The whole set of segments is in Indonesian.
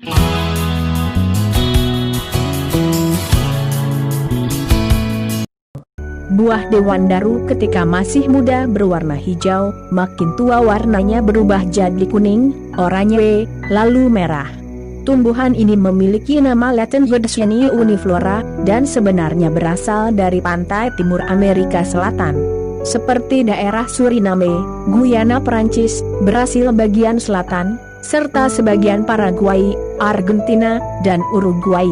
Buah dewandaru ketika masih muda berwarna hijau, makin tua warnanya berubah jadi kuning, oranye, lalu merah. Tumbuhan ini memiliki nama Latin Yodsiania uniflora, dan sebenarnya berasal dari pantai timur Amerika Selatan. Seperti daerah Suriname, Guyana Perancis, Brasil bagian selatan, serta sebagian Paraguay, Argentina, dan Uruguay.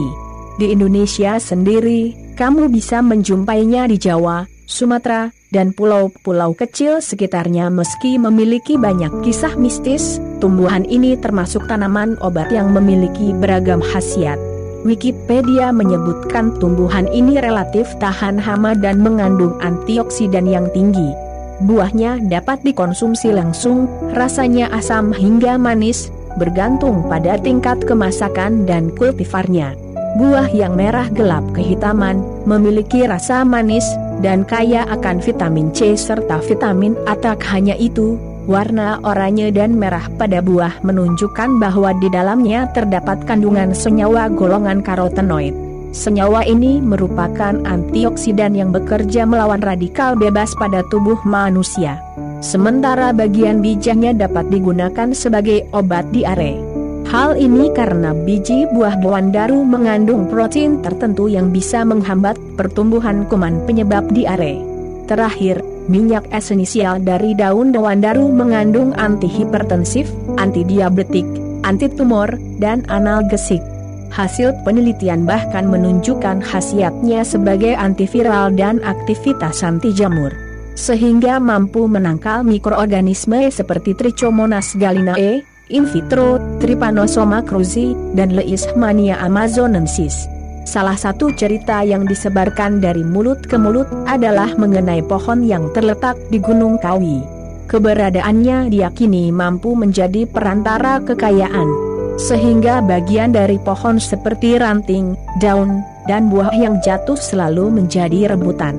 Di Indonesia sendiri, kamu bisa menjumpainya di Jawa, Sumatera, dan pulau-pulau kecil sekitarnya. Meski memiliki banyak kisah mistis, tumbuhan ini termasuk tanaman obat yang memiliki beragam khasiat. Wikipedia menyebutkan tumbuhan ini relatif tahan hama dan mengandung antioksidan yang tinggi. Buahnya dapat dikonsumsi langsung, rasanya asam hingga manis, bergantung pada tingkat kemasakan dan kultivarnya. Buah yang merah gelap kehitaman, memiliki rasa manis, dan kaya akan vitamin C serta vitamin A. Tak hanya itu, warna oranye dan merah pada buah menunjukkan bahwa di dalamnya terdapat kandungan senyawa golongan karotenoid. Senyawa ini merupakan antioksidan yang bekerja melawan radikal bebas pada tubuh manusia. Sementara bagian bijinya dapat digunakan sebagai obat diare. Hal ini karena biji buah dewandaru mengandung protein tertentu yang bisa menghambat pertumbuhan kuman penyebab diare. Terakhir, minyak esensial dari daun dewandaru mengandung antihipertensif, antidiabetik, antitumor, dan analgesik. Hasil penelitian bahkan menunjukkan khasiatnya sebagai antiviral dan aktivitas anti jamur, sehingga mampu menangkal mikroorganisme seperti Trichomonas gallinae, in vitro, Trypanosoma cruzi, dan Leishmania amazonensis. Salah satu cerita yang disebarkan dari mulut ke mulut adalah mengenai pohon yang terletak di Gunung Kawi. Keberadaannya diyakini mampu menjadi perantara kekayaan, sehingga bagian dari pohon seperti ranting, daun, dan buah yang jatuh selalu menjadi rebutan.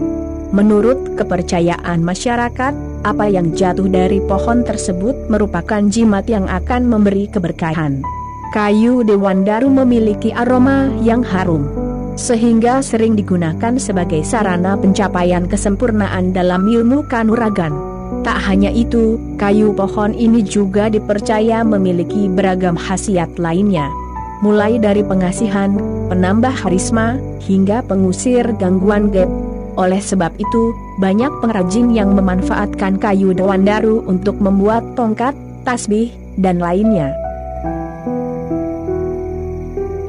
Menurut kepercayaan masyarakat, apa yang jatuh dari pohon tersebut merupakan jimat yang akan memberi keberkahan. Kayu dewandaru memiliki aroma yang harum, sehingga sering digunakan sebagai sarana pencapaian kesempurnaan dalam ilmu kanuragan. Tak hanya itu, kayu pohon ini juga dipercaya memiliki beragam khasiat lainnya, mulai dari pengasihan, penambah harisma, hingga pengusir gangguan gaib. Oleh sebab itu, banyak pengrajin yang memanfaatkan kayu dewandaru untuk membuat tongkat, tasbih, dan lainnya.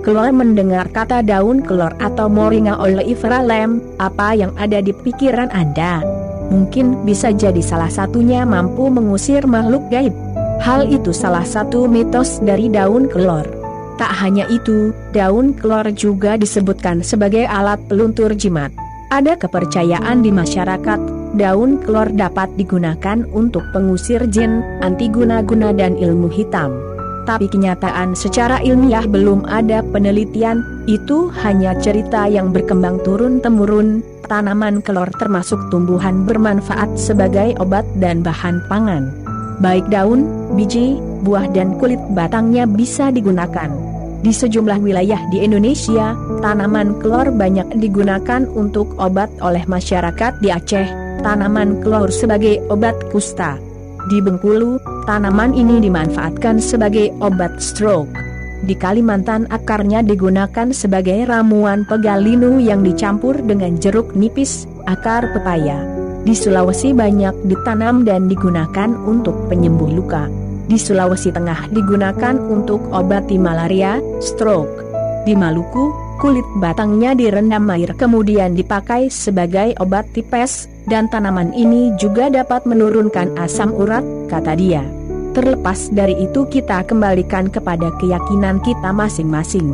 Kalau mendengar kata daun kelor atau Moringa oleifera Lem, apa yang ada di pikiran Anda? Mungkin bisa jadi salah satunya mampu mengusir makhluk gaib. Hal itu salah satu mitos dari daun kelor. Tak hanya itu, daun kelor juga disebutkan sebagai alat peluntur jimat. Ada kepercayaan di masyarakat, daun kelor dapat digunakan untuk pengusir jin, anti guna-guna dan ilmu hitam. Tapi kenyataan secara ilmiah belum ada penelitian, itu hanya cerita yang berkembang turun-temurun. Tanaman kelor termasuk tumbuhan bermanfaat sebagai obat dan bahan pangan. Baik daun, biji, buah dan kulit batangnya bisa digunakan. Di sejumlah wilayah di Indonesia, tanaman kelor banyak digunakan untuk obat oleh masyarakat. Di Aceh, tanaman kelor sebagai obat kusta. Di Bengkulu, tanaman ini dimanfaatkan sebagai obat stroke. Di Kalimantan akarnya digunakan sebagai ramuan pegalinu yang dicampur dengan jeruk nipis, akar pepaya. Di Sulawesi banyak ditanam dan digunakan untuk penyembuh luka. Di Sulawesi Tengah digunakan untuk obati malaria, stroke. Di Maluku, kulit batangnya direndam air kemudian dipakai sebagai obat tipes, dan tanaman ini juga dapat menurunkan asam urat, kata dia. Terlepas dari itu kita kembalikan kepada keyakinan kita masing-masing.